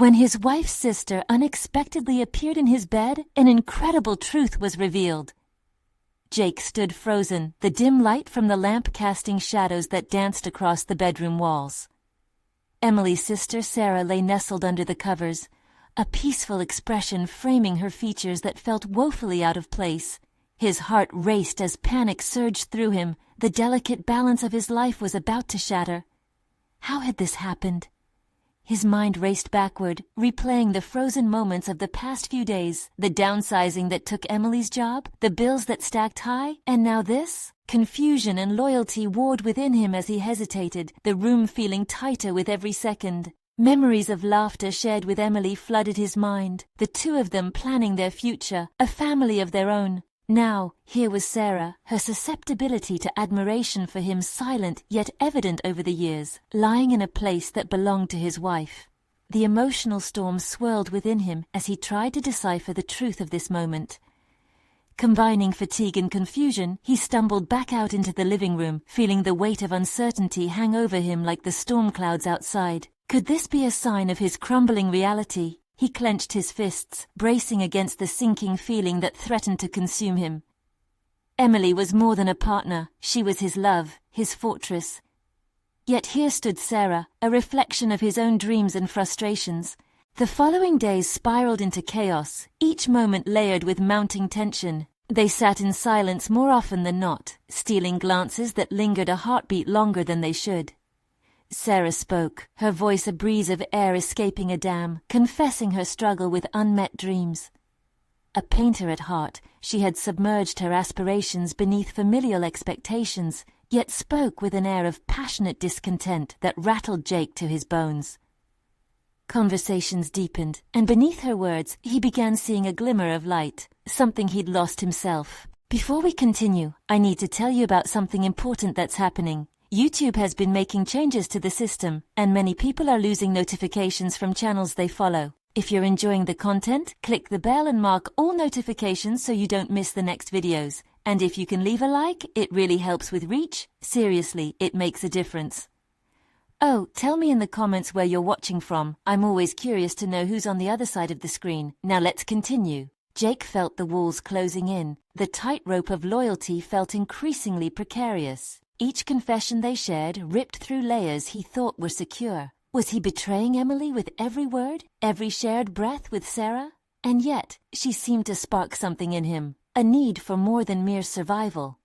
When his wife's sister unexpectedly appeared in his bed, an incredible truth was revealed. Jake stood frozen, the dim light from the lamp casting shadows that danced across the bedroom walls. Emily's sister Sarah lay nestled under the covers, a peaceful expression framing her features that felt woefully out of place. His heart raced as panic surged through him. The delicate balance of his life was about to shatter. How had this happened? His mind raced backward, replaying the frozen moments of the past few days, the downsizing that took Emily's job, the bills that stacked high, and now this? Confusion and loyalty warred within him as he hesitated, the room feeling tighter with every second. Memories of laughter shared with Emily flooded his mind, the two of them planning their future, a family of their own. Now, here was Sarah, her susceptibility to admiration for him silent yet evident over the years, lying in a place that belonged to his wife. The emotional storm swirled within him as he tried to decipher the truth of this moment. Combining fatigue and confusion, he stumbled back out into the living room, feeling the weight of uncertainty hang over him like the storm clouds outside. Could this be a sign of his crumbling reality? He clenched his fists, bracing against the sinking feeling that threatened to consume him. Emily was more than a partner, she was his love, his fortress. Yet here stood Sarah, a reflection of his own dreams and frustrations. The following days spiraled into chaos, each moment layered with mounting tension. They sat in silence more often than not, stealing glances that lingered a heartbeat longer than they should. Sarah spoke, her voice a breeze of air escaping a dam, confessing her struggle with unmet dreams. A painter at heart, she had submerged her aspirations beneath familial expectations, yet spoke with an air of passionate discontent that rattled Jake to his bones. Conversations deepened, and beneath her words he began seeing a glimmer of light, something he'd lost himself. Before we continue, I need to tell you about something important that's happening. YouTube has been making changes to the system, and many people are losing notifications from channels they follow. If you're enjoying the content, click the bell and mark all notifications so you don't miss the next videos. And if you can leave a like, it really helps with reach. Seriously, it makes a difference. Oh, tell me in the comments where you're watching from. I'm always curious to know who's on the other side of the screen. Now let's continue. Jake felt the walls closing in. The tightrope of loyalty felt increasingly precarious. Each confession they shared ripped through layers he thought were secure. Was he betraying Emily with every word, every shared breath with Sarah? And yet, she seemed to spark something in him, a need for more than mere survival.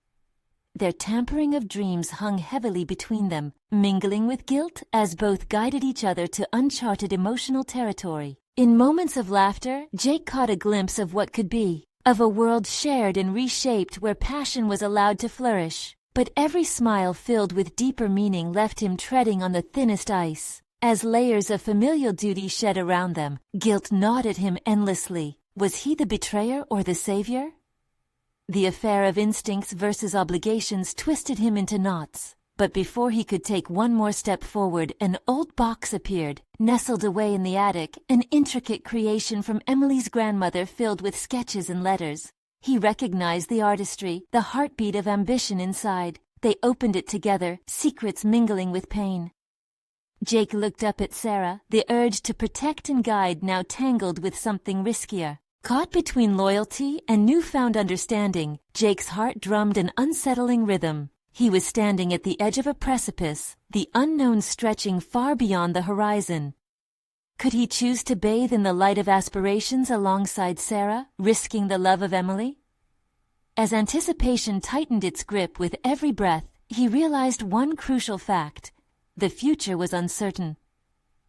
Their tampering of dreams hung heavily between them, mingling with guilt as both guided each other to uncharted emotional territory. In moments of laughter, Jake caught a glimpse of what could be, of a world shared and reshaped where passion was allowed to flourish. But every smile filled with deeper meaning left him treading on the thinnest ice. As layers of familial duty shed around them, guilt gnawed at him endlessly. Was he the betrayer or the savior? The affair of instincts versus obligations twisted him into knots. But before he could take one more step forward, an old box appeared, nestled away in the attic, an intricate creation from Emily's grandmother filled with sketches and letters. He recognized the artistry, the heartbeat of ambition inside. They opened it together, secrets mingling with pain. Jake looked up at Sarah, the urge to protect and guide now tangled with something riskier. Caught between loyalty and newfound understanding, Jake's heart drummed an unsettling rhythm. He was standing at the edge of a precipice, the unknown stretching far beyond the horizon. Could he choose to bathe in the light of aspirations alongside Sarah, risking the love of Emily? As anticipation tightened its grip with every breath, he realized one crucial fact. The future was uncertain.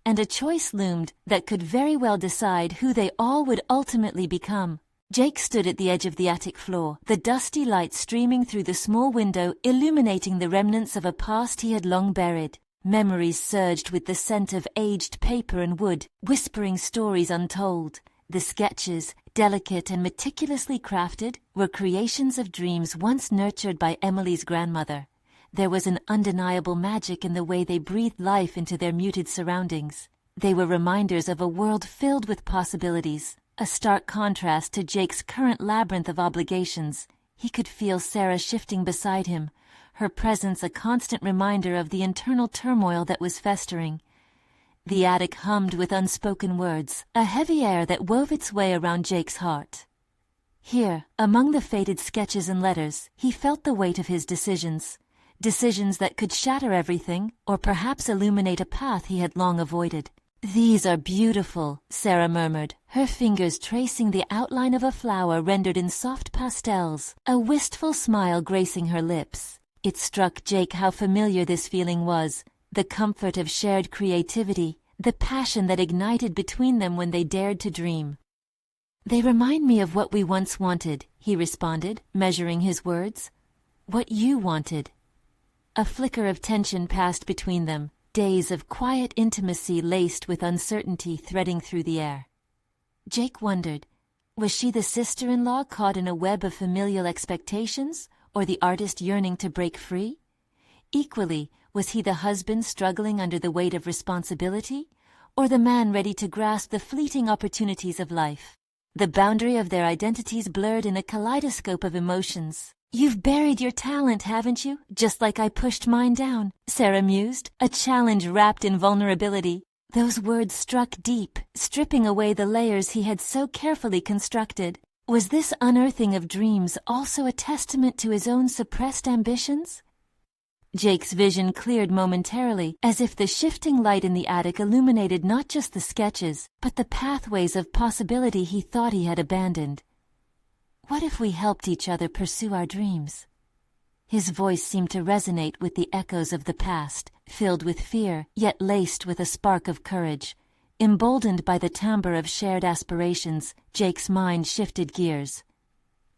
And a choice loomed that could very well decide who they all would ultimately become. Jake stood at the edge of the attic floor, the dusty light streaming through the small window illuminating the remnants of a past he had long buried. Memories surged with the scent of aged paper and wood, whispering stories untold. The sketches, delicate and meticulously crafted, were creations of dreams once nurtured by Emily's grandmother. There was an undeniable magic in the way they breathed life into their muted surroundings. They were reminders of a world filled with possibilities, a stark contrast to Jake's current labyrinth of obligations. He could feel Sarah shifting beside him, her presence a constant reminder of the internal turmoil that was festering. The attic hummed with unspoken words, a heavy air that wove its way around Jake's heart. Here, among the faded sketches and letters, he felt the weight of his decisions. Decisions that could shatter everything, or perhaps illuminate a path he had long avoided. "These are beautiful," Sarah murmured, her fingers tracing the outline of a flower rendered in soft pastels, a wistful smile gracing her lips. It struck Jake how familiar this feeling was, the comfort of shared creativity, the passion that ignited between them when they dared to dream. "They remind me of what we once wanted," he responded, measuring his words. "What you wanted." A flicker of tension passed between them, days of quiet intimacy laced with uncertainty threading through the air. Jake wondered, was she the sister-in-law caught in a web of familial expectations, or the artist yearning to break free? Equally, was he the husband struggling under the weight of responsibility, or the man ready to grasp the fleeting opportunities of life? The boundary of their identities blurred in a kaleidoscope of emotions. "You've buried your talent, haven't you? Just like I pushed mine down," Sarah mused, a challenge wrapped in vulnerability. Those words struck deep, stripping away the layers he had so carefully constructed. Was this unearthing of dreams also a testament to his own suppressed ambitions? Jake's vision cleared momentarily, as if the shifting light in the attic illuminated not just the sketches, but the pathways of possibility he thought he had abandoned. What if we helped each other pursue our dreams? His voice seemed to resonate with the echoes of the past, filled with fear, yet laced with a spark of courage. Emboldened by the timbre of shared aspirations, Jake's mind shifted gears.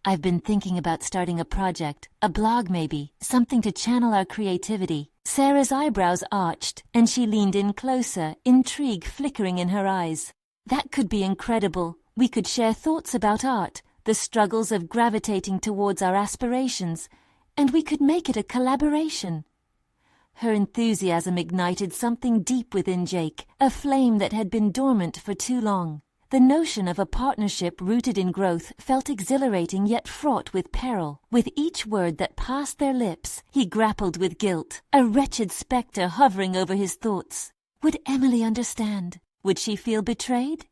"I've been thinking about starting a project, a blog maybe, something to channel our creativity." Sarah's eyebrows arched, and she leaned in closer, intrigue flickering in her eyes. "That could be incredible. We could share thoughts about art, the struggles of gravitating towards our aspirations, and we could make it a collaboration." Her enthusiasm ignited something deep within Jake, a flame that had been dormant for too long. The notion of a partnership rooted in growth felt exhilarating yet fraught with peril. With each word that passed their lips, he grappled with guilt, a wretched specter hovering over his thoughts. Would Emily understand? Would she feel betrayed?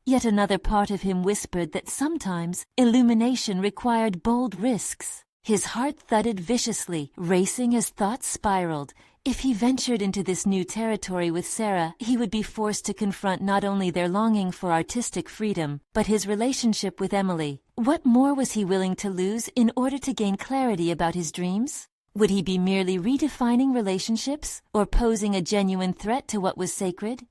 Yet another part of him whispered that sometimes illumination required bold risks. His heart thudded viciously, racing as thoughts spiraled. If he ventured into this new territory with Sarah, he would be forced to confront not only their longing for artistic freedom, but his relationship with Emily. What more was he willing to lose in order to gain clarity about his dreams? Would he be merely redefining relationships, or posing a genuine threat to what was sacred?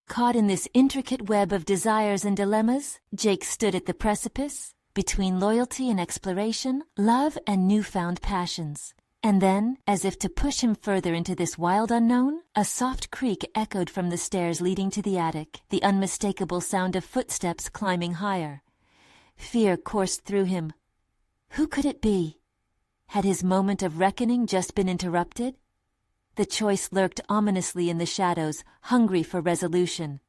Caught in this intricate web of desires and dilemmas, Jake stood at the precipice, between loyalty and exploration, love and newfound passions. And then, as if to push him further into this wild unknown, a soft creak echoed from the stairs leading to the attic, the unmistakable sound of footsteps climbing higher. Fear coursed through him. Who could it be? Had his moment of reckoning just been interrupted? The choice lurked ominously in the shadows, hungry for resolution.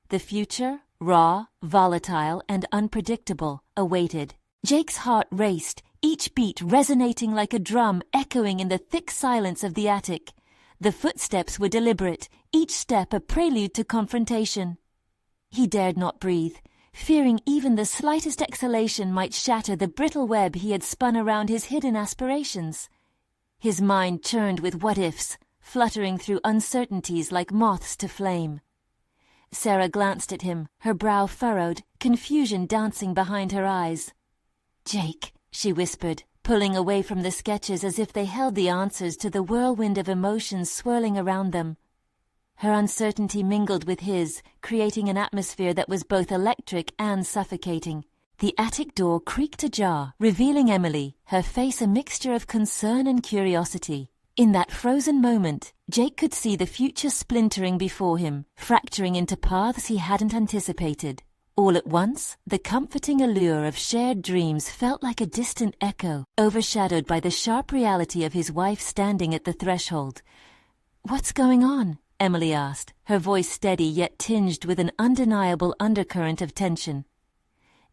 The future, raw, volatile, and unpredictable, awaited. Jake's heart raced, each beat resonating like a drum echoing in the thick silence of the attic. The footsteps were deliberate, each step a prelude to confrontation. He dared not breathe, fearing even the slightest exhalation might shatter the brittle web he had spun around his hidden aspirations. His mind churned with what-ifs, fluttering through uncertainties like moths to flame. Sarah glanced at him, her brow furrowed, confusion dancing behind her eyes. "Jake," she whispered, pulling away from the sketches as if they held the answers to the whirlwind of emotions swirling around them. Her uncertainty mingled with his, creating an atmosphere that was both electric and suffocating. The attic door creaked ajar, revealing Emily, her face a mixture of concern and curiosity. In that frozen moment, Jake could see the future splintering before him, fracturing into paths he hadn't anticipated. All at once, the comforting allure of shared dreams felt like a distant echo, overshadowed by the sharp reality of his wife standing at the threshold. "What's going on?" Emily asked, her voice steady yet tinged with an undeniable undercurrent of tension.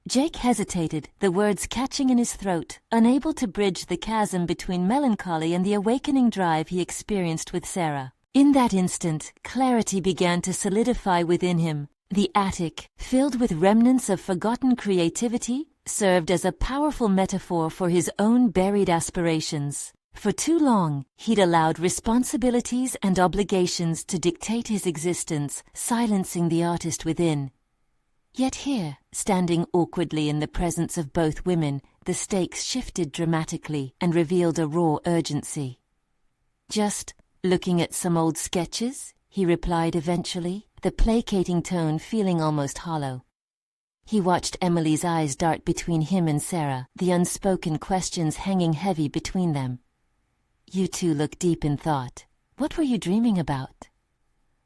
Jake hesitated, the words catching in his throat, unable to bridge the chasm between melancholy and the awakening drive he experienced with Sarah. In that instant, clarity began to solidify within him. The attic, filled with remnants of forgotten creativity, served as a powerful metaphor for his own buried aspirations. For too long, he'd allowed responsibilities and obligations to dictate his existence, silencing the artist within. Yet here, standing awkwardly in the presence of both women, the stakes shifted dramatically and revealed a raw urgency. "Just looking at some old sketches," he replied eventually, the placating tone feeling almost hollow. He watched Emily's eyes dart between him and Sarah, the unspoken questions hanging heavy between them. "You two look deep in thought. What were you dreaming about?"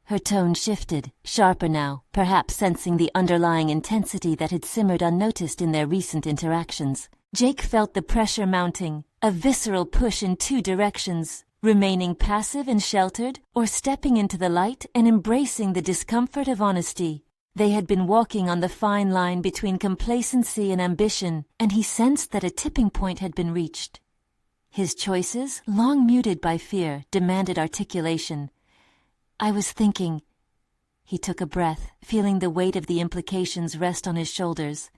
Her tone shifted, sharper now, perhaps sensing the underlying intensity that had simmered unnoticed in their recent interactions. Jake felt the pressure mounting, a visceral push in two directions, remaining passive and sheltered, or stepping into the light and embracing the discomfort of honesty. They had been walking on the fine line between complacency and ambition, and he sensed that a tipping point had been reached. His choices, long muted by fear, demanded articulation. "I was thinking—" He took a breath, feeling the weight of the implications rest on his shoulders.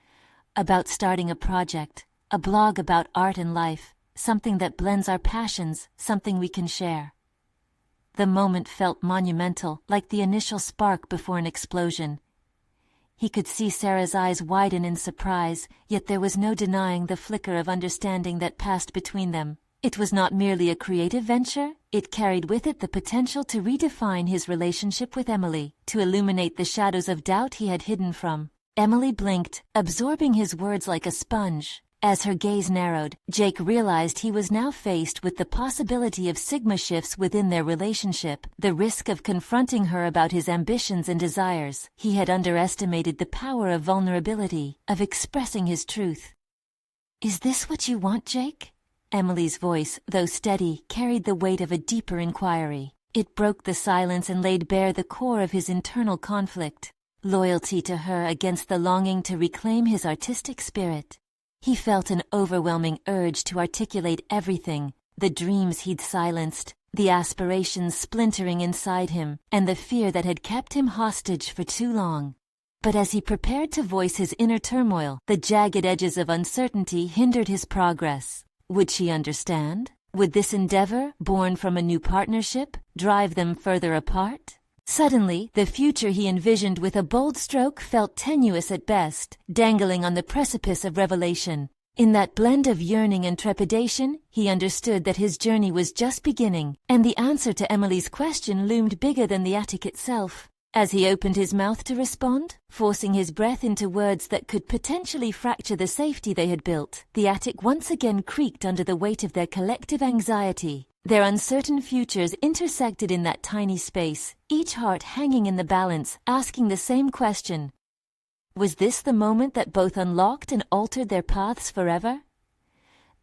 "About starting a project, a blog about art and life, something that blends our passions, something we can share." The moment felt monumental, like the initial spark before an explosion. He could see Sarah's eyes widen in surprise, yet there was no denying the flicker of understanding that passed between them. It was not merely a creative venture, it carried with it the potential to redefine his relationship with Emily, to illuminate the shadows of doubt he had hidden from. Emily blinked, absorbing his words like a sponge. As her gaze narrowed, Jake realized he was now faced with the possibility of sigma shifts within their relationship, the risk of confronting her about his ambitions and desires. He had underestimated the power of vulnerability, of expressing his truth. "Is this what you want, Jake?" Emily's voice, though steady, carried the weight of a deeper inquiry. It broke the silence and laid bare the core of his internal conflict, loyalty to her against the longing to reclaim his artistic spirit. He felt an overwhelming urge to articulate everything, the dreams he'd silenced, the aspirations splintering inside him, and the fear that had kept him hostage for too long. But as he prepared to voice his inner turmoil, the jagged edges of uncertainty hindered his progress. Would she understand? Would this endeavor, born from a new partnership, drive them further apart? Suddenly, the future he envisioned with a bold stroke felt tenuous at best, dangling on the precipice of revelation. In that blend of yearning and trepidation, he understood that his journey was just beginning, and the answer to Emily's question loomed bigger than the attic itself. As he opened his mouth to respond, forcing his breath into words that could potentially fracture the safety they had built, the attic once again creaked under the weight of their collective anxiety. Their uncertain futures intersected in that tiny space, each heart hanging in the balance, asking the same question. Was this the moment that both unlocked and altered their paths forever?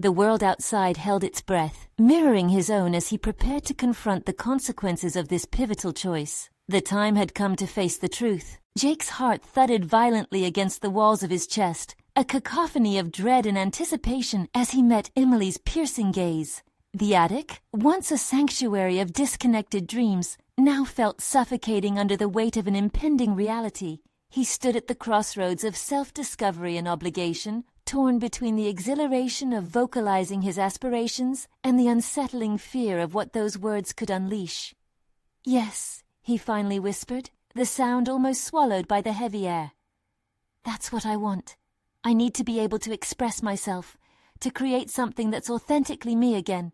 The world outside held its breath, mirroring his own as he prepared to confront the consequences of this pivotal choice. The time had come to face the truth. Jake's heart thudded violently against the walls of his chest, a cacophony of dread and anticipation as he met Emily's piercing gaze. The attic, once a sanctuary of disconnected dreams, now felt suffocating under the weight of an impending reality. He stood at the crossroads of self-discovery and obligation, torn between the exhilaration of vocalizing his aspirations and the unsettling fear of what those words could unleash. "Yes," he finally whispered, the sound almost swallowed by the heavy air. "That's what I want. I need to be able to express myself, to create something that's authentically me again."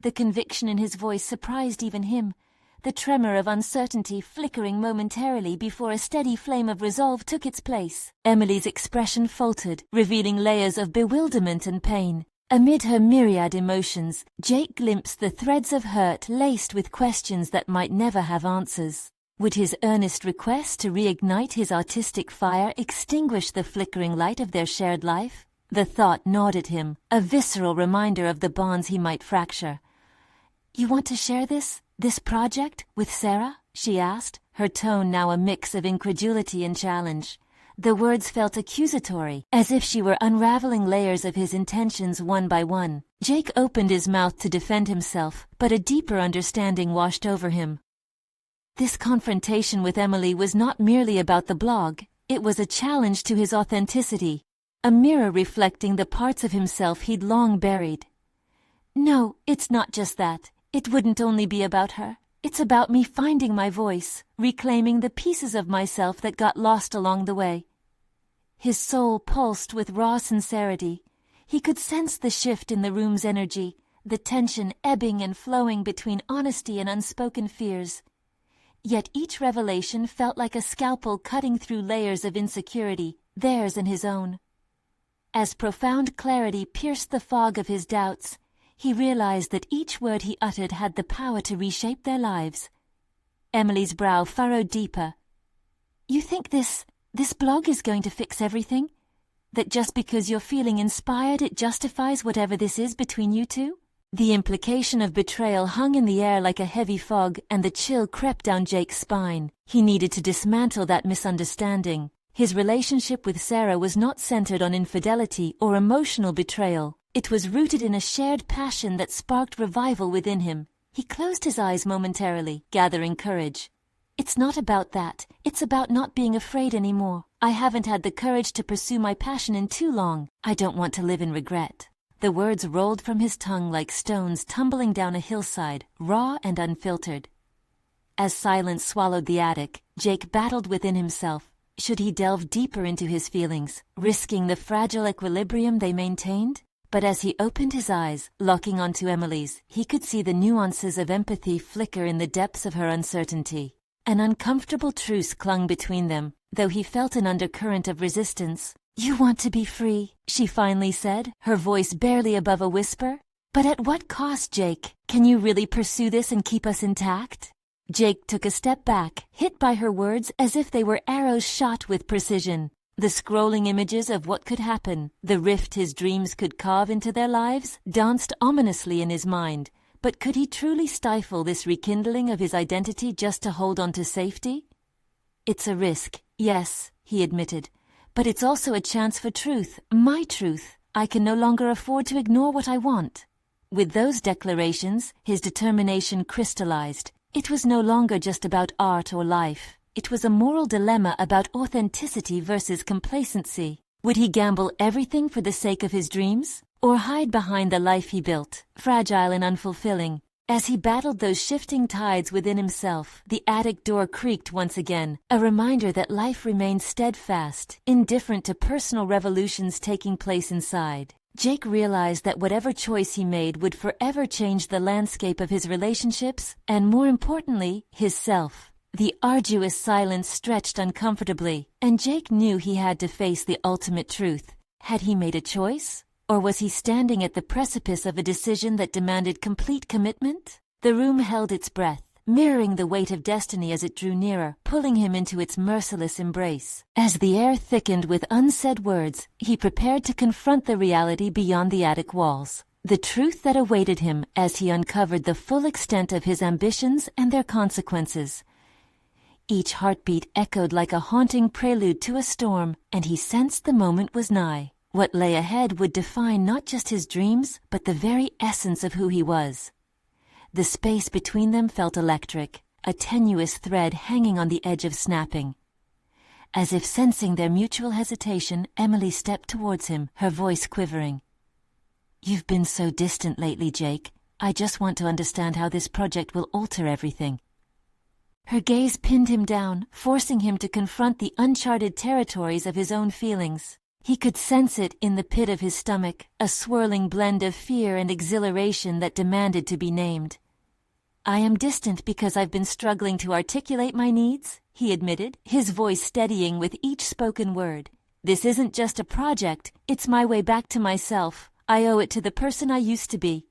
The conviction in his voice surprised even him, the tremor of uncertainty flickering momentarily before a steady flame of resolve took its place. Emily's expression faltered, revealing layers of bewilderment and pain. Amid her myriad emotions, Jake glimpsed the threads of hurt laced with questions that might never have answers. Would his earnest request to reignite his artistic fire extinguish the flickering light of their shared life? The thought gnawed at him, a visceral reminder of the bonds he might fracture. "You want to share this project, with Sarah?" she asked, her tone now a mix of incredulity and challenge. The words felt accusatory, as if she were unraveling layers of his intentions one by one. Jake opened his mouth to defend himself, but a deeper understanding washed over him. This confrontation with Emily was not merely about the blog, it was a challenge to his authenticity, a mirror reflecting the parts of himself he'd long buried. No, it's not just that. It wouldn't only be about her. It's about me finding my voice, reclaiming the pieces of myself that got lost along the way. His soul pulsed with raw sincerity. He could sense the shift in the room's energy, the tension ebbing and flowing between honesty and unspoken fears. Yet each revelation felt like a scalpel cutting through layers of insecurity, theirs and his own. As profound clarity pierced the fog of his doubts, he realized that each word he uttered had the power to reshape their lives. Emily's brow furrowed deeper. You think this blog is going to fix everything? That just because you're feeling inspired it justifies whatever this is between you two? The implication of betrayal hung in the air like a heavy fog, and the chill crept down Jake's spine. He needed to dismantle that misunderstanding. His relationship with Sarah was not centered on infidelity or emotional betrayal. It was rooted in a shared passion that sparked revival within him. He closed his eyes momentarily, gathering courage. It's not about that. It's about not being afraid anymore. I haven't had the courage to pursue my passion in too long. I don't want to live in regret. The words rolled from his tongue like stones tumbling down a hillside, raw and unfiltered. As silence swallowed the attic, Jake battled within himself. Should he delve deeper into his feelings, risking the fragile equilibrium they maintained? But as he opened his eyes, locking onto Emily's, he could see the nuances of empathy flicker in the depths of her uncertainty. An uncomfortable truce clung between them, though he felt an undercurrent of resistance. You want to be free, she finally said, her voice barely above a whisper. But at what cost, Jake? Can you really pursue this and keep us intact? Jake took a step back, hit by her words as if they were arrows shot with precision. The scrolling images of what could happen, the rift his dreams could carve into their lives, danced ominously in his mind. But could he truly stifle this rekindling of his identity just to hold on to safety? It's a risk, yes, he admitted. But it's also a chance for truth, my truth. I can no longer afford to ignore what I want. With those declarations, his determination crystallized. It was no longer just about art or life. It was a moral dilemma about authenticity versus complacency. Would he gamble everything for the sake of his dreams? Or hide behind the life he built, fragile and unfulfilling? As he battled those shifting tides within himself, the attic door creaked once again, a reminder that life remained steadfast, indifferent to personal revolutions taking place inside. Jake realized that whatever choice he made would forever change the landscape of his relationships, and more importantly, his self. The arduous silence stretched uncomfortably, and Jake knew he had to face the ultimate truth. Had he made a choice? Or was he standing at the precipice of a decision that demanded complete commitment? The room held its breath, mirroring the weight of destiny as it drew nearer, pulling him into its merciless embrace. As the air thickened with unsaid words, he prepared to confront the reality beyond the attic walls. The truth that awaited him as he uncovered the full extent of his ambitions and their consequences. Each heartbeat echoed like a haunting prelude to a storm, and he sensed the moment was nigh. What lay ahead would define not just his dreams, but the very essence of who he was. The space between them felt electric, a tenuous thread hanging on the edge of snapping. As if sensing their mutual hesitation, Emily stepped towards him, her voice quivering. You've been so distant lately, Jake. I just want to understand how this project will alter everything. Her gaze pinned him down, forcing him to confront the uncharted territories of his own feelings. He could sense it in the pit of his stomach, a swirling blend of fear and exhilaration that demanded to be named. I am distant because I've been struggling to articulate my needs, he admitted, his voice steadying with each spoken word. This isn't just a project, it's my way back to myself. I owe it to the person I used to be.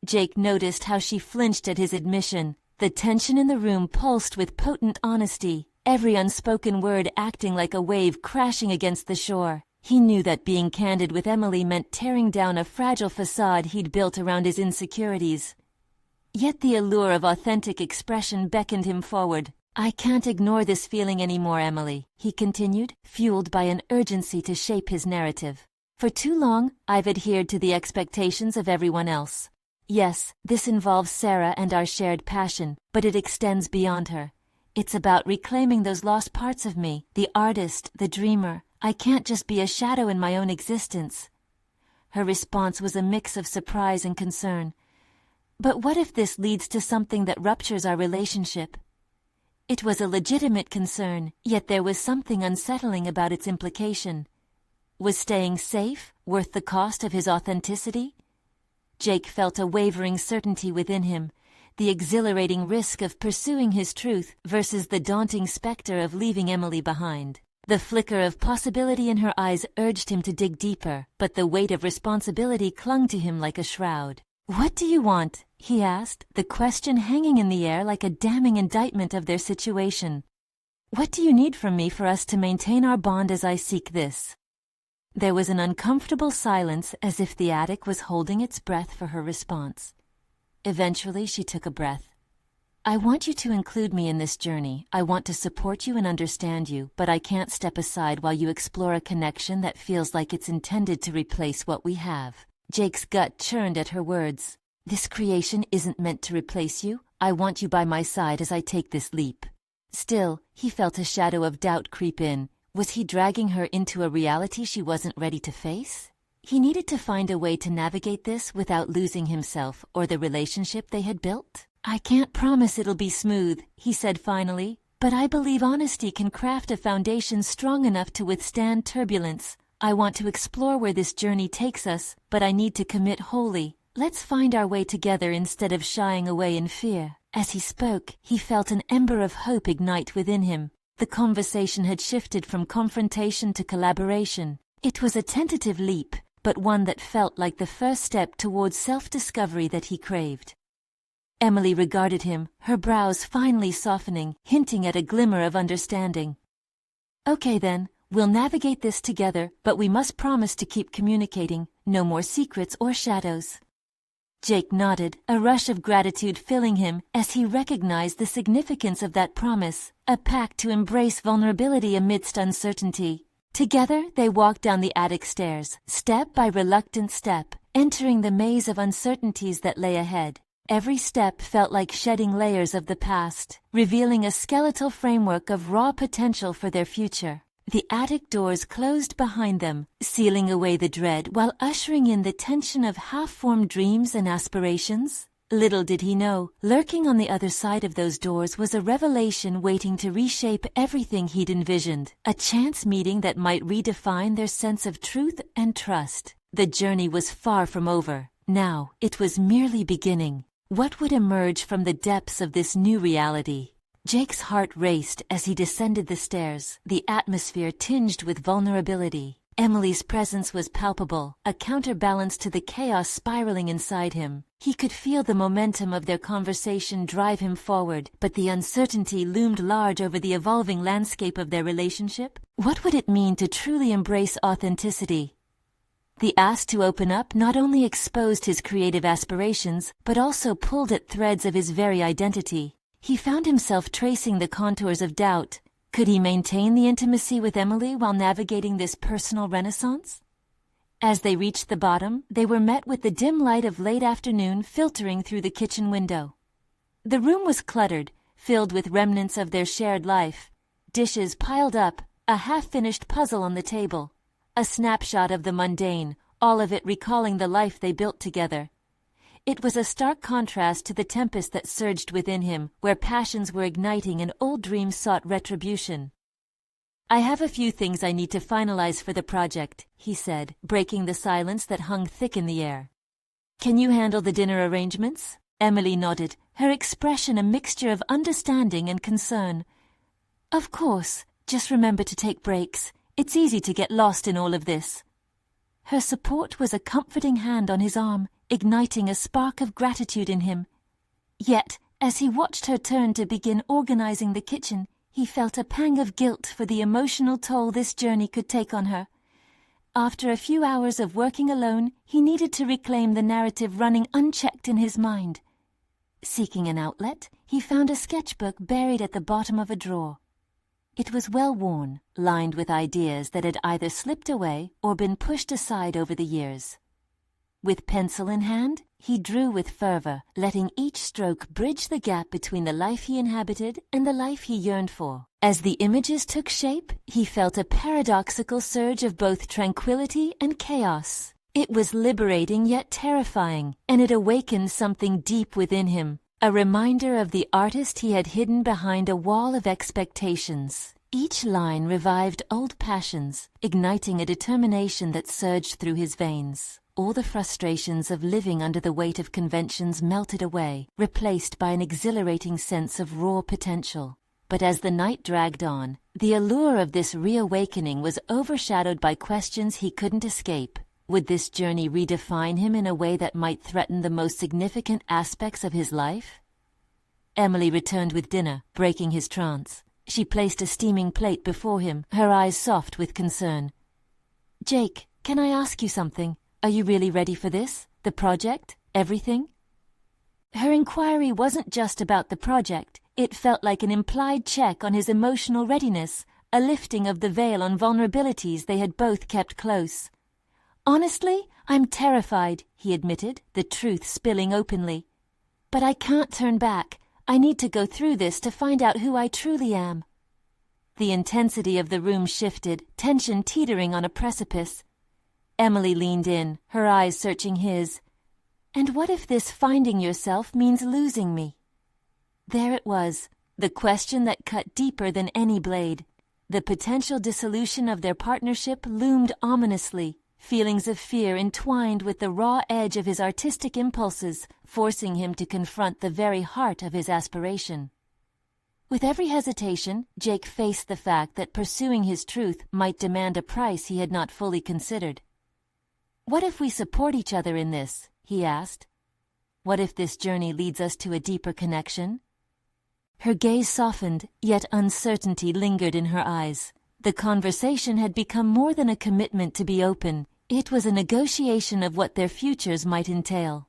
Jake noticed how she flinched at his admission. The tension in the room pulsed with potent honesty, every unspoken word acting like a wave crashing against the shore. He knew that being candid with Emily meant tearing down a fragile facade he'd built around his insecurities. Yet the allure of authentic expression beckoned him forward. I can't ignore this feeling anymore, Emily, he continued, fueled by an urgency to shape his narrative. For too long, I've adhered to the expectations of everyone else. Yes, this involves Sarah and our shared passion, but it extends beyond her. It's about reclaiming those lost parts of me, the artist, the dreamer. I can't just be a shadow in my own existence. Her response was a mix of surprise and concern. But what if this leads to something that ruptures our relationship? It was a legitimate concern, yet there was something unsettling about its implication. Was staying safe worth the cost of his authenticity? Jake felt a wavering certainty within him, the exhilarating risk of pursuing his truth versus the daunting specter of leaving Emily behind. The flicker of possibility in her eyes urged him to dig deeper, but the weight of responsibility clung to him like a shroud. "What do you want?" he asked, the question hanging in the air like a damning indictment of their situation. "What do you need from me for us to maintain our bond as I seek this?" There was an uncomfortable silence, as if the attic was holding its breath for her response. Eventually she took a breath. "I want you to include me in this journey. I want to support you and understand you, but I can't step aside while you explore a connection that feels like it's intended to replace what we have." Jake's gut churned at her words. "This creation isn't meant to replace you. I want you by my side as I take this leap." Still, he felt a shadow of doubt creep in. Was he dragging her into a reality she wasn't ready to face? He needed to find a way to navigate this without losing himself or the relationship they had built. "I can't promise it'll be smooth," he said finally, "but I believe honesty can craft a foundation strong enough to withstand turbulence. I want to explore where this journey takes us, but I need to commit wholly. Let's find our way together instead of shying away in fear." As he spoke, he felt an ember of hope ignite within him. The conversation had shifted from confrontation to collaboration. It was a tentative leap, but one that felt like the first step towards self-discovery that he craved. Emily regarded him, her brows finally softening, hinting at a glimmer of understanding. "Okay then, we'll navigate this together, but we must promise to keep communicating, no more secrets or shadows." Jake nodded, a rush of gratitude filling him as he recognized the significance of that promise, a pact to embrace vulnerability amidst uncertainty. Together they walked down the attic stairs, step by reluctant step, entering the maze of uncertainties that lay ahead. Every step felt like shedding layers of the past, revealing a skeletal framework of raw potential for their future. The attic doors closed behind them, sealing away the dread while ushering in the tension of half-formed dreams and aspirations. Little did he know, lurking on the other side of those doors was a revelation waiting to reshape everything he'd envisioned, a chance meeting that might redefine their sense of truth and trust. The journey was far from over. Now, it was merely beginning. What would emerge from the depths of this new reality? Jake's heart raced as he descended the stairs, the atmosphere tinged with vulnerability. Emily's presence was palpable, a counterbalance to the chaos spiraling inside him. He could feel the momentum of their conversation drive him forward, but the uncertainty loomed large over the evolving landscape of their relationship. What would it mean to truly embrace authenticity? The ask to open up not only exposed his creative aspirations, but also pulled at threads of his very identity. He found himself tracing the contours of doubt. Could he maintain the intimacy with Emily while navigating this personal renaissance? As they reached the bottom, they were met with the dim light of late afternoon filtering through the kitchen window. The room was cluttered, filled with remnants of their shared life. Dishes piled up, a half-finished puzzle on the table. A snapshot of the mundane, all of it recalling the life they built together. It was a stark contrast to the tempest that surged within him, where passions were igniting and old dreams sought retribution. "I have a few things I need to finalize for the project," he said, breaking the silence that hung thick in the air. "Can you handle the dinner arrangements?" Emily nodded, her expression a mixture of understanding and concern. "Of course, just remember to take breaks. It's easy to get lost in all of this." Her support was a comforting hand on his arm, igniting a spark of gratitude in him. Yet, as he watched her turn to begin organizing the kitchen, he felt a pang of guilt for the emotional toll this journey could take on her. After a few hours of working alone, he needed to reclaim the narrative running unchecked in his mind. Seeking an outlet, he he found a sketchbook buried at the bottom of a drawer. It was well worn, lined with ideas that had either slipped away or been pushed aside over the years. With pencil in hand, he drew with fervor, letting each stroke bridge the gap between the life he inhabited and the life he yearned for. As the images took shape, he felt a paradoxical surge of both tranquility and chaos. It was liberating yet terrifying, and it awakened something deep within him, a reminder of the artist he had hidden behind a wall of expectations. Each line revived old passions, igniting a determination that surged through his veins. All the frustrations of living under the weight of conventions melted away, replaced by an exhilarating sense of raw potential. But as the night dragged on, the allure of this reawakening was overshadowed by questions he couldn't escape. Would this journey redefine him in a way that might threaten the most significant aspects of his life? Emily returned with dinner, breaking his trance. She placed a steaming plate before him, her eyes soft with concern. "Jake, can I ask you something? Are you really ready for this? The project? Everything?" Her inquiry wasn't just about the project. It felt like an implied check on his emotional readiness, a lifting of the veil on vulnerabilities they had both kept close. "Honestly, I'm terrified," he admitted, the truth spilling openly. "But I can't turn back. I need to go through this to find out who I truly am." The intensity of the room shifted, tension teetering on a precipice. Emily leaned in, her eyes searching his. "And what if this finding yourself means losing me?" There it was, the question that cut deeper than any blade. The potential dissolution of their partnership loomed ominously, feelings of fear entwined with the raw edge of his artistic impulses, forcing him to confront the very heart of his aspiration. With every hesitation, Jake faced the fact that pursuing his truth might demand a price he had not fully considered. "What if we support each other in this?" he asked. "What if this journey leads us to a deeper connection?" Her gaze softened, yet uncertainty lingered in her eyes. The conversation had become more than a commitment to be open. It was a negotiation of what their futures might entail.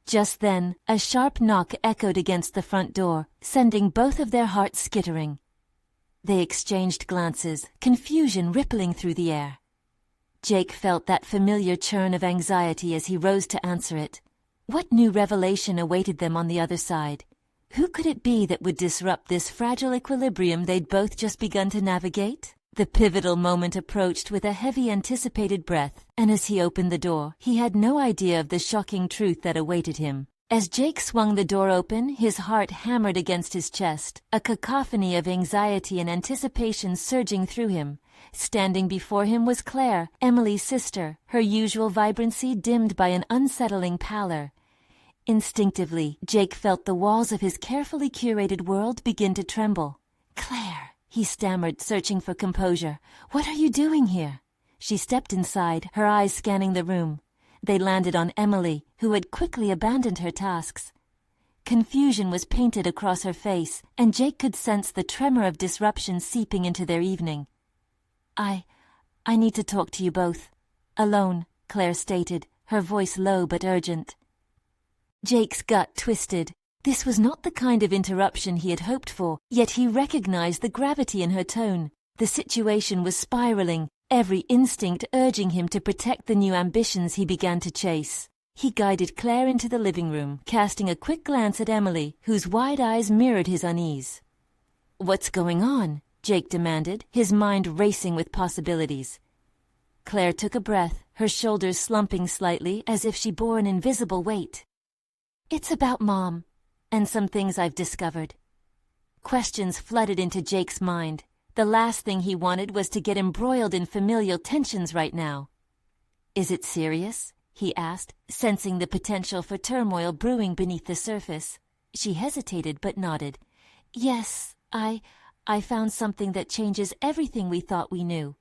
Just then, a sharp knock echoed against the front door, sending both of their hearts skittering. They exchanged glances, confusion rippling through the air. Jake felt that familiar churn of anxiety as he rose to answer it. What new revelation awaited them on the other side? Who could it be that would disrupt this fragile equilibrium they'd both just begun to navigate? The pivotal moment approached with a heavy anticipated breath, and as he opened the door, he had no idea of the shocking truth that awaited him. As Jake swung the door open, his heart hammered against his chest, a cacophony of anxiety and anticipation surging through him. Standing before him was Claire, Emily's sister, her usual vibrancy dimmed by an unsettling pallor. Instinctively, Jake felt the walls of his carefully curated world begin to tremble. "Claire," he stammered, searching for composure. "What are you doing here?" She stepped inside, her eyes scanning the room. They landed on Emily, who had quickly abandoned her tasks. Confusion was painted across her face, and Jake could sense the tremor of disruption seeping into their evening. I need to talk to you both. Alone," Claire stated, her voice low but urgent. Jake's gut twisted. This was not the kind of interruption he had hoped for, yet he recognized the gravity in her tone. The situation was spiraling, every instinct urging him to protect the new ambitions he began to chase. He guided Claire into the living room, casting a quick glance at Emily, whose wide eyes mirrored his unease. "What's going on?" Jake demanded, his mind racing with possibilities. Claire took a breath, her shoulders slumping slightly as if she bore an invisible weight. "It's about Mom, and some things I've discovered." Questions flooded into Jake's mind. The last thing he wanted was to get embroiled in familial tensions right now. "Is it serious?" he asked, sensing the potential for turmoil brewing beneath the surface. She hesitated but nodded. "Yes, I found something that changes everything we thought we knew."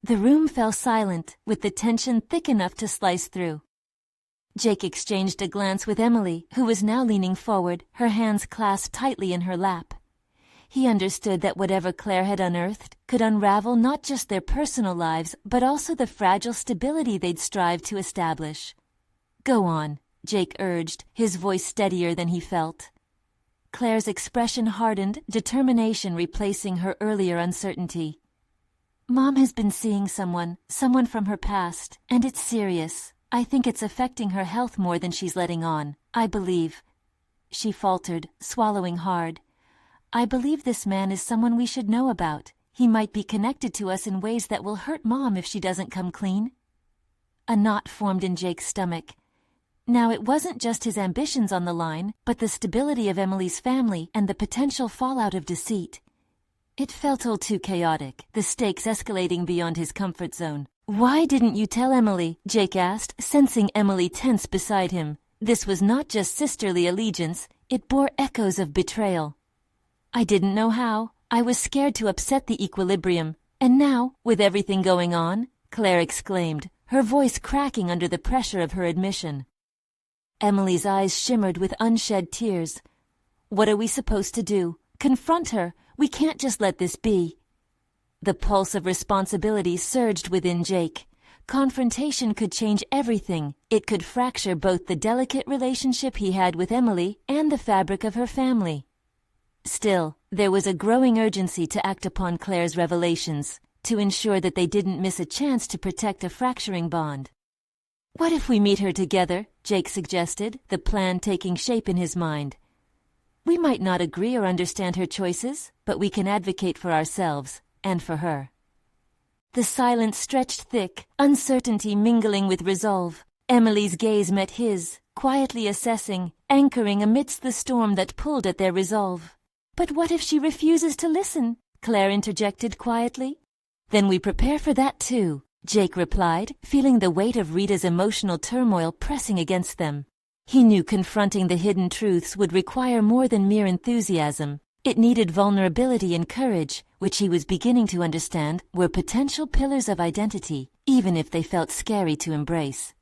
The room fell silent, with the tension thick enough to slice through. Jake exchanged a glance with Emily, who was now leaning forward, her hands clasped tightly in her lap. He understood that whatever Claire had unearthed could unravel not just their personal lives, but also the fragile stability they'd strived to establish. "Go on," Jake urged, his voice steadier than he felt. Claire's expression hardened, determination replacing her earlier uncertainty. Mom has been seeing someone from her past, and it's serious. I think it's affecting her health more than she's letting on, I believe. She faltered, swallowing hard. I believe this man is someone we should know about. He might be connected to us in ways that will hurt Mom if she doesn't come clean. A knot formed in Jake's stomach. Now it wasn't just his ambitions on the line, but the stability of Emily's family and the potential fallout of deceit. It felt all too chaotic, the stakes escalating beyond his comfort zone. Why didn't you tell Emily? Jake asked, sensing Emily tense beside him. This was not just sisterly allegiance, it bore echoes of betrayal. I didn't know how. I was scared to upset the equilibrium. And now, with everything going on, Claire exclaimed, her voice cracking under the pressure of her admission. Emily's eyes shimmered with unshed tears. What are we supposed to do? Confront her. We can't just let this be. The pulse of responsibility surged within Jake. Confrontation could change everything. It could fracture both the delicate relationship he had with Emily and the fabric of her family. Still, there was a growing urgency to act upon Claire's revelations, to ensure that they didn't miss a chance to protect a fracturing bond. What if we meet her together? Jake suggested, the plan taking shape in his mind. We might not agree or understand her choices, but we can advocate for ourselves, and for her. The silence stretched thick, uncertainty mingling with resolve. Emily's gaze met his, quietly assessing, anchoring amidst the storm that pulled at their resolve. But what if she refuses to listen? Claire interjected quietly. Then we prepare for that too, Jake replied, feeling the weight of Rita's emotional turmoil pressing against them. He knew confronting the hidden truths would require more than mere enthusiasm. It needed vulnerability and courage, which he was beginning to understand were potential pillars of identity, even if they felt scary to embrace.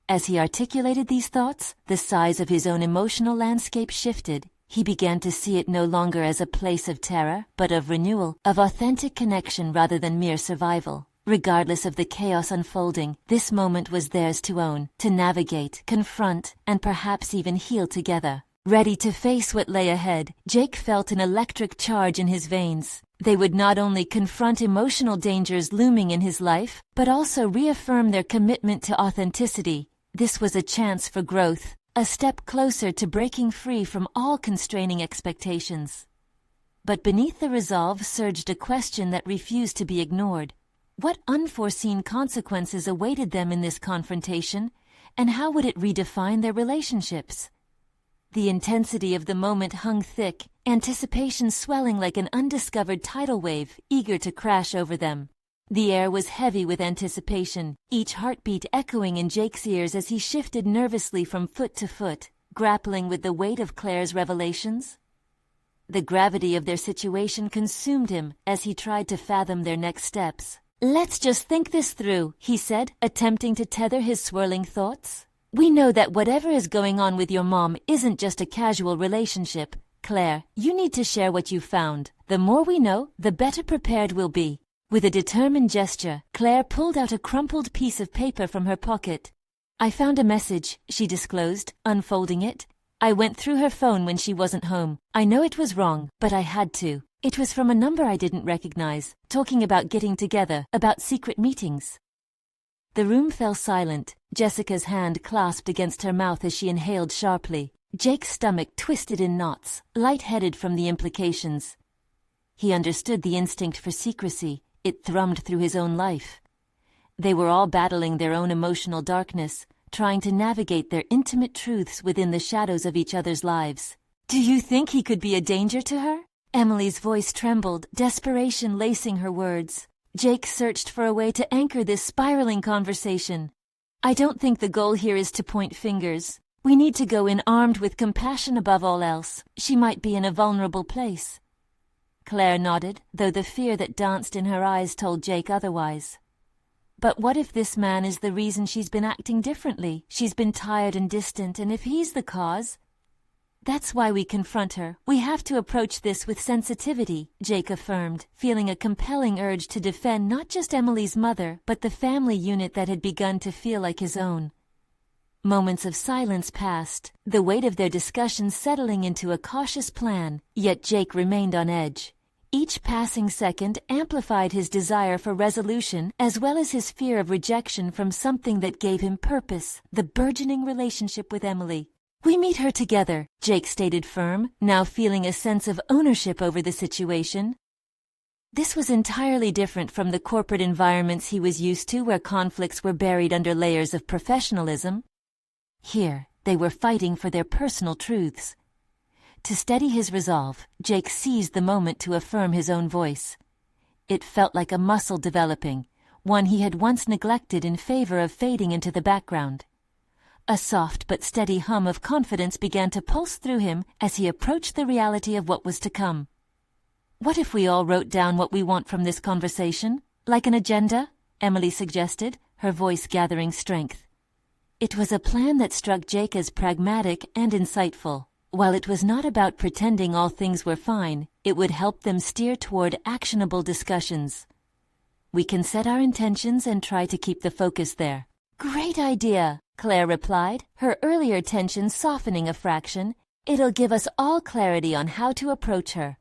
As he articulated these thoughts, the size of his own emotional landscape shifted. He began to see it no longer as a place of terror, but of renewal, of authentic connection rather than mere survival. Regardless of the chaos unfolding, this moment was theirs to own, to navigate, confront, and perhaps even heal together. Ready to face what lay ahead, Jake felt an electric charge in his veins. They would not only confront emotional dangers looming in his life, but also reaffirm their commitment to authenticity. This was a chance for growth, a step closer to breaking free from all constraining expectations. But beneath the resolve surged a question that refused to be ignored. What unforeseen consequences awaited them in this confrontation, and how would it redefine their relationships? The intensity of the moment hung thick, anticipation swelling like an undiscovered tidal wave, eager to crash over them. The air was heavy with anticipation, each heartbeat echoing in Jake's ears as he shifted nervously from foot to foot, grappling with the weight of Claire's revelations. The gravity of their situation consumed him as he tried to fathom their next steps. Let's just think this through, he said, attempting to tether his swirling thoughts. We know that whatever is going on with your mom isn't just a casual relationship. Claire, you need to share what you found. The more we know, the better prepared we'll be. With a determined gesture, Claire pulled out a crumpled piece of paper from her pocket. I found a message, she disclosed, unfolding it. I went through her phone when she wasn't home. I know it was wrong, but I had to. It was from a number I didn't recognize, talking about getting together, about secret meetings. The room fell silent, Jessica's hand clasped against her mouth as she inhaled sharply. Jake's stomach twisted in knots, lightheaded from the implications. He understood the instinct for secrecy. It thrummed through his own life. They were all battling their own emotional darkness, trying to navigate their intimate truths within the shadows of each other's lives. Do you think he could be a danger to her? Emily's voice trembled, desperation lacing her words. Jake searched for a way to anchor this spiraling conversation. I don't think the goal here is to point fingers. We need to go in armed with compassion above all else. She might be in a vulnerable place. Claire nodded, though the fear that danced in her eyes told Jake otherwise. But what if this man is the reason she's been acting differently? She's been tired and distant, and if he's the cause... That's why we confront her. We have to approach this with sensitivity, Jake affirmed, feeling a compelling urge to defend not just Emily's mother, but the family unit that had begun to feel like his own. Moments of silence passed, the weight of their discussion settling into a cautious plan, yet Jake remained on edge. Each passing second amplified his desire for resolution as well as his fear of rejection from something that gave him purpose, the burgeoning relationship with Emily. "We meet her together," Jake stated firm, now feeling a sense of ownership over the situation. This was entirely different from the corporate environments he was used to where conflicts were buried under layers of professionalism. Here, they were fighting for their personal truths. To steady his resolve, Jake seized the moment to affirm his own voice. It felt like a muscle developing, one he had once neglected in favor of fading into the background. A soft but steady hum of confidence began to pulse through him as he approached the reality of what was to come. "What if we all wrote down what we want from this conversation? Like an agenda?" Emily suggested, her voice gathering strength. It was a plan that struck Jake as pragmatic and insightful. While it was not about pretending all things were fine, it would help them steer toward actionable discussions. "We can set our intentions and try to keep the focus there." "Great idea," Claire replied, her earlier tension softening a fraction. "It'll give us all clarity on how to approach her."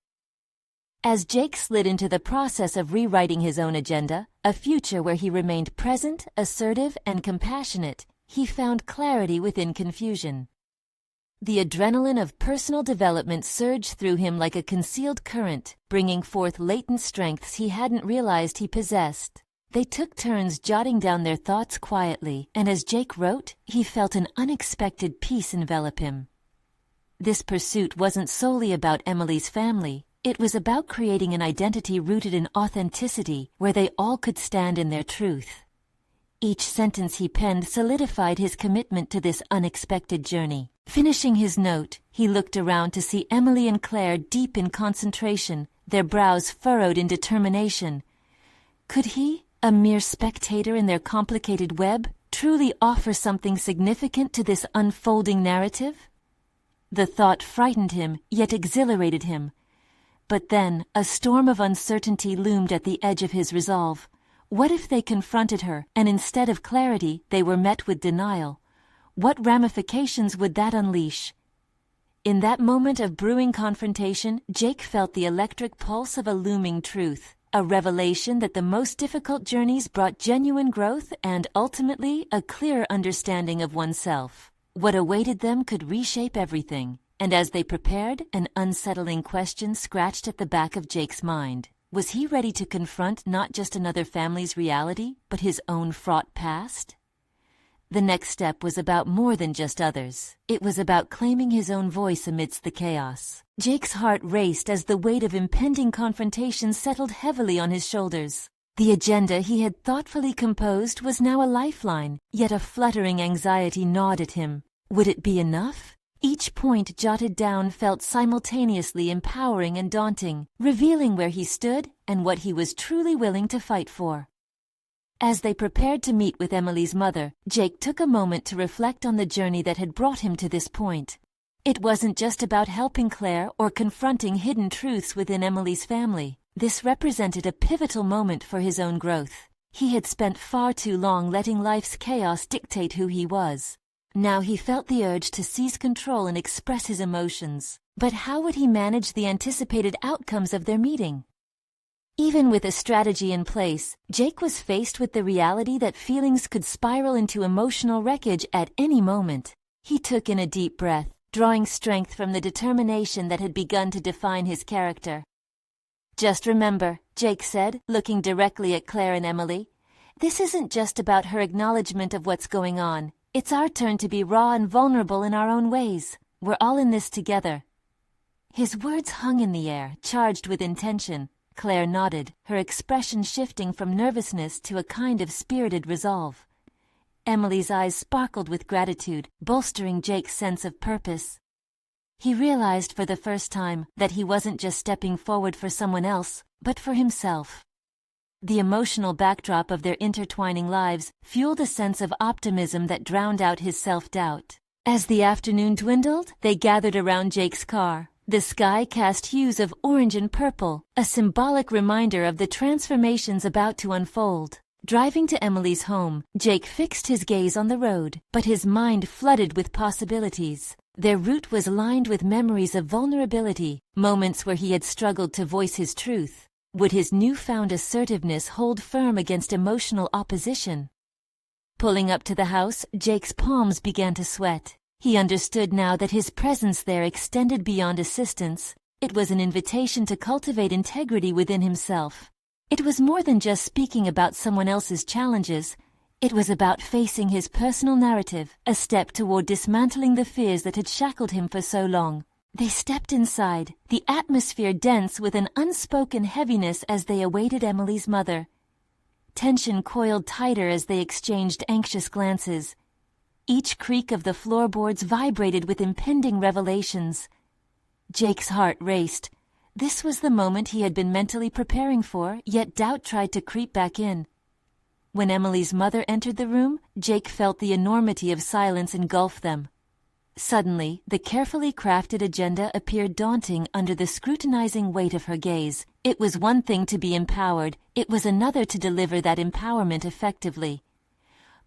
As Jake slid into the process of rewriting his own agenda, a future where he remained present, assertive, and compassionate, he found clarity within confusion. The adrenaline of personal development surged through him like a concealed current, bringing forth latent strengths he hadn't realized he possessed. They took turns jotting down their thoughts quietly, and as Jake wrote, he felt an unexpected peace envelop him. This pursuit wasn't solely about Emily's family. It was about creating an identity rooted in authenticity, where they all could stand in their truth. Each sentence he penned solidified his commitment to this unexpected journey. Finishing his note, he looked around to see Emily and Claire deep in concentration, their brows furrowed in determination. Could he, a mere spectator in their complicated web, truly offer something significant to this unfolding narrative? The thought frightened him, yet exhilarated him. But then, a storm of uncertainty loomed at the edge of his resolve. What if they confronted her, and instead of clarity, they were met with denial? What ramifications would that unleash? In that moment of brewing confrontation, Jake felt the electric pulse of a looming truth, a revelation that the most difficult journeys brought genuine growth and, ultimately, a clearer understanding of oneself. What awaited them could reshape everything, and as they prepared, an unsettling question scratched at the back of Jake's mind. Was he ready to confront not just another family's reality, but his own fraught past? The next step was about more than just others. It was about claiming his own voice amidst the chaos. Jake's heart raced as the weight of impending confrontation settled heavily on his shoulders. The agenda he had thoughtfully composed was now a lifeline, yet a fluttering anxiety gnawed at him. Would it be enough? Each point jotted down felt simultaneously empowering and daunting, revealing where he stood and what he was truly willing to fight for. As they prepared to meet with Emily's mother, Jake took a moment to reflect on the journey that had brought him to this point. It wasn't just about helping Claire or confronting hidden truths within Emily's family. This represented a pivotal moment for his own growth. He had spent far too long letting life's chaos dictate who he was. Now he felt the urge to seize control and express his emotions. But how would he manage the anticipated outcomes of their meeting? Even with a strategy in place, Jake was faced with the reality that feelings could spiral into emotional wreckage at any moment. He took in a deep breath, drawing strength from the determination that had begun to define his character. "Just remember," Jake said, looking directly at Claire and Emily, "this isn't just about her acknowledgement of what's going on. It's our turn to be raw and vulnerable in our own ways. We're all in this together." His words hung in the air, charged with intention. Claire nodded, her expression shifting from nervousness to a kind of spirited resolve. Emily's eyes sparkled with gratitude, bolstering Jake's sense of purpose. He realized for the first time that he wasn't just stepping forward for someone else, but for himself. The emotional backdrop of their intertwining lives fueled a sense of optimism that drowned out his self-doubt. As the afternoon dwindled, they gathered around Jake's car. The sky cast hues of orange and purple, a symbolic reminder of the transformations about to unfold. Driving to Emily's home, Jake fixed his gaze on the road, but his mind flooded with possibilities. Their route was lined with memories of vulnerability, moments where he had struggled to voice his truth. Would his newfound assertiveness hold firm against emotional opposition? Pulling up to the house, Jake's palms began to sweat. He understood now that his presence there extended beyond assistance. It was an invitation to cultivate integrity within himself. It was more than just speaking about someone else's challenges. It was about facing his personal narrative, a step toward dismantling the fears that had shackled him for so long. They stepped inside, the atmosphere dense with an unspoken heaviness as they awaited Emily's mother. Tension coiled tighter as they exchanged anxious glances. Each creak of the floorboards vibrated with impending revelations. Jake's heart raced. This was the moment he had been mentally preparing for, yet doubt tried to creep back in. When Emily's mother entered the room, Jake felt the enormity of silence engulf them. Suddenly, the carefully crafted agenda appeared daunting under the scrutinizing weight of her gaze. It was one thing to be empowered, it was another to deliver that empowerment effectively.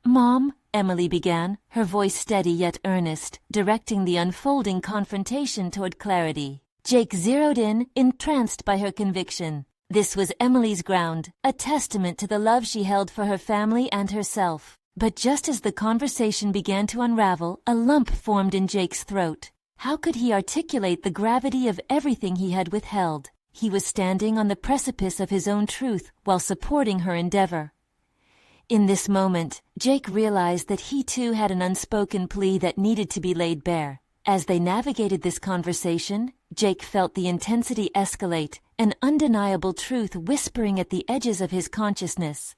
"Mom," Emily began, her voice steady yet earnest, directing the unfolding confrontation toward clarity. Jake zeroed in, entranced by her conviction. This was Emily's ground, a testament to the love she held for her family and herself. But just as the conversation began to unravel, a lump formed in Jake's throat. How could he articulate the gravity of everything he had withheld? He was standing on the precipice of his own truth while supporting her endeavor. In this moment, Jake realized that he too had an unspoken plea that needed to be laid bare. As they navigated this conversation, Jake felt the intensity escalate, an undeniable truth whispering at the edges of his consciousness.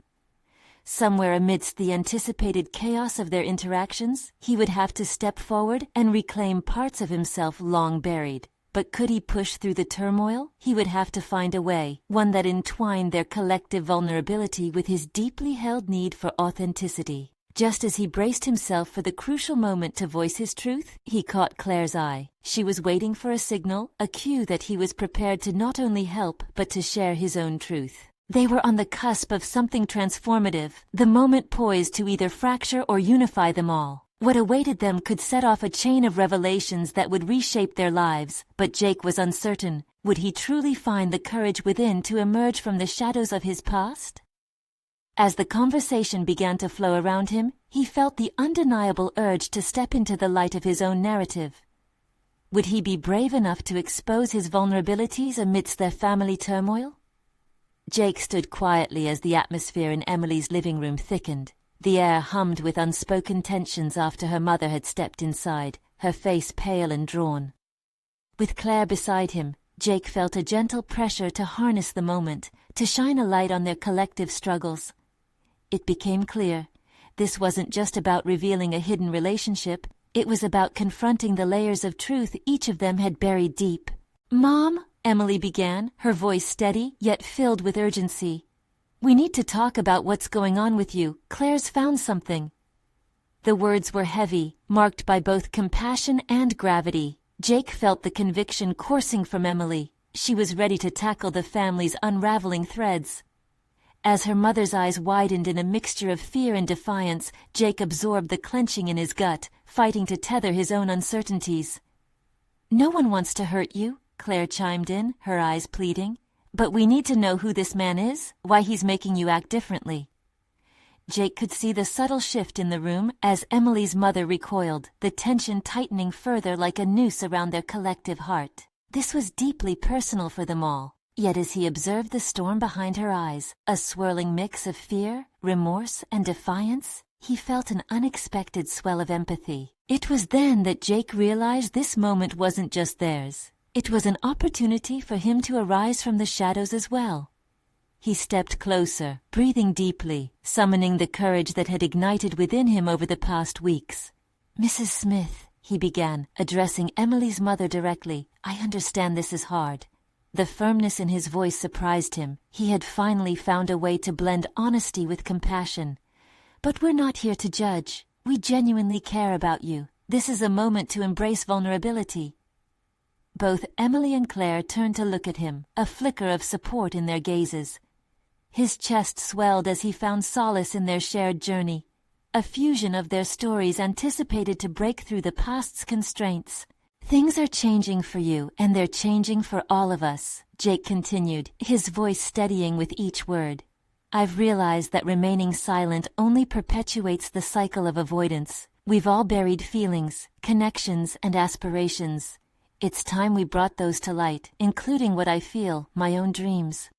Somewhere amidst the anticipated chaos of their interactions, he would have to step forward and reclaim parts of himself long buried. But could he push through the turmoil? He would have to find a way, one that entwined their collective vulnerability with his deeply held need for authenticity. Just as he braced himself for the crucial moment to voice his truth, he caught Claire's eye. She was waiting for a signal, a cue that he was prepared to not only help but to share his own truth. They were on the cusp of something transformative, the moment poised to either fracture or unify them all. What awaited them could set off a chain of revelations that would reshape their lives, but Jake was uncertain. Would he truly find the courage within to emerge from the shadows of his past? As the conversation began to flow around him, he felt the undeniable urge to step into the light of his own narrative. Would he be brave enough to expose his vulnerabilities amidst their family turmoil? Jake stood quietly as the atmosphere in Emily's living room thickened. The air hummed with unspoken tensions after her mother had stepped inside, her face pale and drawn. With Claire beside him, Jake felt a gentle pressure to harness the moment, to shine a light on their collective struggles. It became clear, this wasn't just about revealing a hidden relationship, it was about confronting the layers of truth each of them had buried deep. "Mom," Emily began, her voice steady yet filled with urgency. "We need to talk about what's going on with you. Claire's found something." The words were heavy, marked by both compassion and gravity. Jake felt the conviction coursing from Emily. She was ready to tackle the family's unraveling threads. As her mother's eyes widened in a mixture of fear and defiance, Jake absorbed the clenching in his gut, fighting to tether his own uncertainties. "No one wants to hurt you," Claire chimed in, her eyes pleading. "But we need to know who this man is, why he's making you act differently." Jake could see the subtle shift in the room as Emily's mother recoiled, the tension tightening further like a noose around their collective heart. This was deeply personal for them all. Yet as he observed the storm behind her eyes, a swirling mix of fear, remorse, and defiance, he felt an unexpected swell of empathy. It was then that Jake realized this moment wasn't just theirs. It was an opportunity for him to arise from the shadows as well. He stepped closer, breathing deeply, summoning the courage that had ignited within him over the past weeks. "Mrs. Smith," he began, addressing Emily's mother directly, "I understand this is hard." The firmness in his voice surprised him. He had finally found a way to blend honesty with compassion. "But we're not here to judge. We genuinely care about you. This is a moment to embrace vulnerability." Both Emily and Claire turned to look at him, a flicker of support in their gazes. His chest swelled as he found solace in their shared journey. A fusion of their stories anticipated to break through the past's constraints. "Things are changing for you, and they're changing for all of us," Jake continued, his voice steadying with each word. "I've realized that remaining silent only perpetuates the cycle of avoidance. We've all buried feelings, connections, and aspirations. It's time we brought those to light, including what I feel, my own dreams."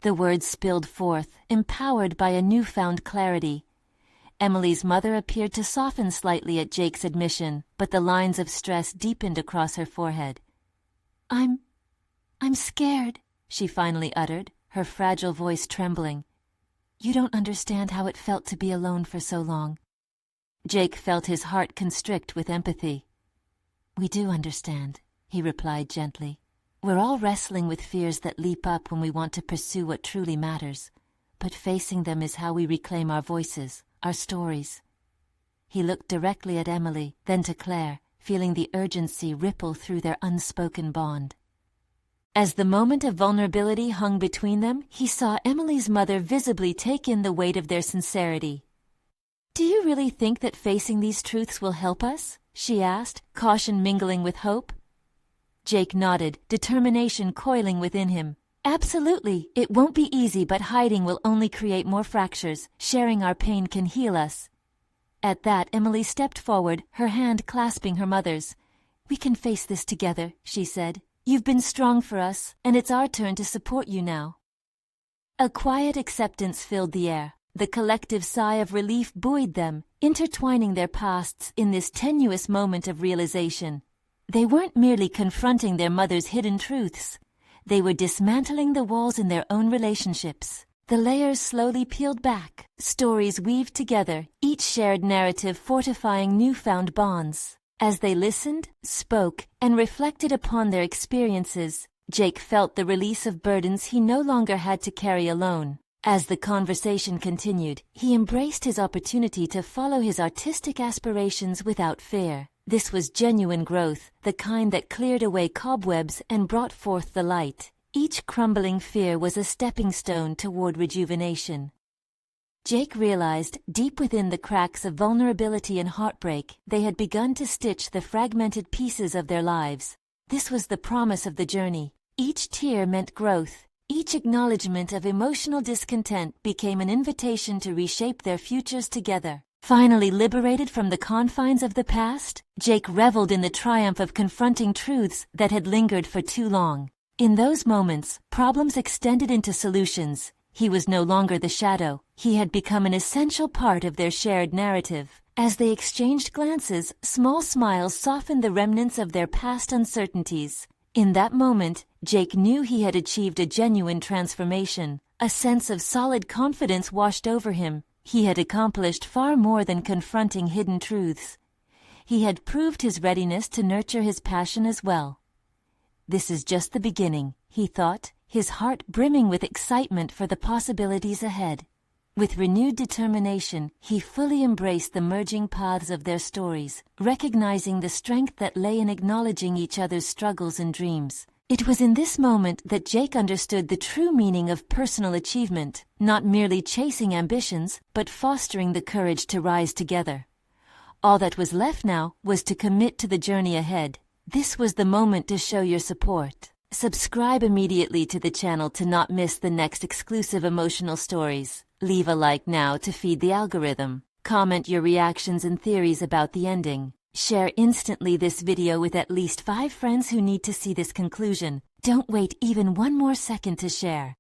The words spilled forth, empowered by a newfound clarity. Emily's mother appeared to soften slightly at Jake's admission, but the lines of stress deepened across her forehead. I'm scared," she finally uttered, her fragile voice trembling. "You don't understand how it felt to be alone for so long." Jake felt his heart constrict with empathy. "We do understand," he replied gently. "We're all wrestling with fears that leap up when we want to pursue what truly matters. But facing them is how we reclaim our voices, our stories." He looked directly at Emily, then to Claire, feeling the urgency ripple through their unspoken bond. As the moment of vulnerability hung between them, he saw Emily's mother visibly take in the weight of their sincerity. "Do you really think that facing these truths will help us?" she asked, caution mingling with hope. Jake nodded, determination coiling within him. "Absolutely. It won't be easy, but hiding will only create more fractures. Sharing our pain can heal us." At that, Emily stepped forward, her hand clasping her mother's. "We can face this together," she said. "You've been strong for us, and it's our turn to support you now." A quiet acceptance filled the air. The collective sigh of relief buoyed them, intertwining their pasts in this tenuous moment of realization. They weren't merely confronting their mother's hidden truths. They were dismantling the walls in their own relationships. The layers slowly peeled back, stories weaved together, each shared narrative fortifying newfound bonds. As they listened, spoke, and reflected upon their experiences, Jake felt the release of burdens he no longer had to carry alone. As the conversation continued, he embraced his opportunity to follow his artistic aspirations without fear. This was genuine growth, the kind that cleared away cobwebs and brought forth the light. Each crumbling fear was a stepping stone toward rejuvenation. Jake realized, deep within the cracks of vulnerability and heartbreak, they had begun to stitch the fragmented pieces of their lives. This was the promise of the journey. Each tear meant growth. Each acknowledgement of emotional discontent became an invitation to reshape their futures together. Finally liberated from the confines of the past, Jake reveled in the triumph of confronting truths that had lingered for too long. In those moments, problems extended into solutions. He was no longer the shadow. He had become an essential part of their shared narrative. As they exchanged glances, small smiles softened the remnants of their past uncertainties. In that moment, Jake knew he had achieved a genuine transformation. A sense of solid confidence washed over him. He had accomplished far more than confronting hidden truths. He had proved his readiness to nurture his passion as well. "This is just the beginning," he thought, his heart brimming with excitement for the possibilities ahead. With renewed determination, he fully embraced the merging paths of their stories, recognizing the strength that lay in acknowledging each other's struggles and dreams. It was in this moment that Jake understood the true meaning of personal achievement, not merely chasing ambitions, but fostering the courage to rise together. All that was left now was to commit to the journey ahead. This was the moment to show your support. Subscribe immediately to the channel to not miss the next exclusive emotional stories. Leave a like now to feed the algorithm. Comment your reactions and theories about the ending. Share instantly this video with at least 5 friends who need to see this conclusion. Don't wait even one more second to share.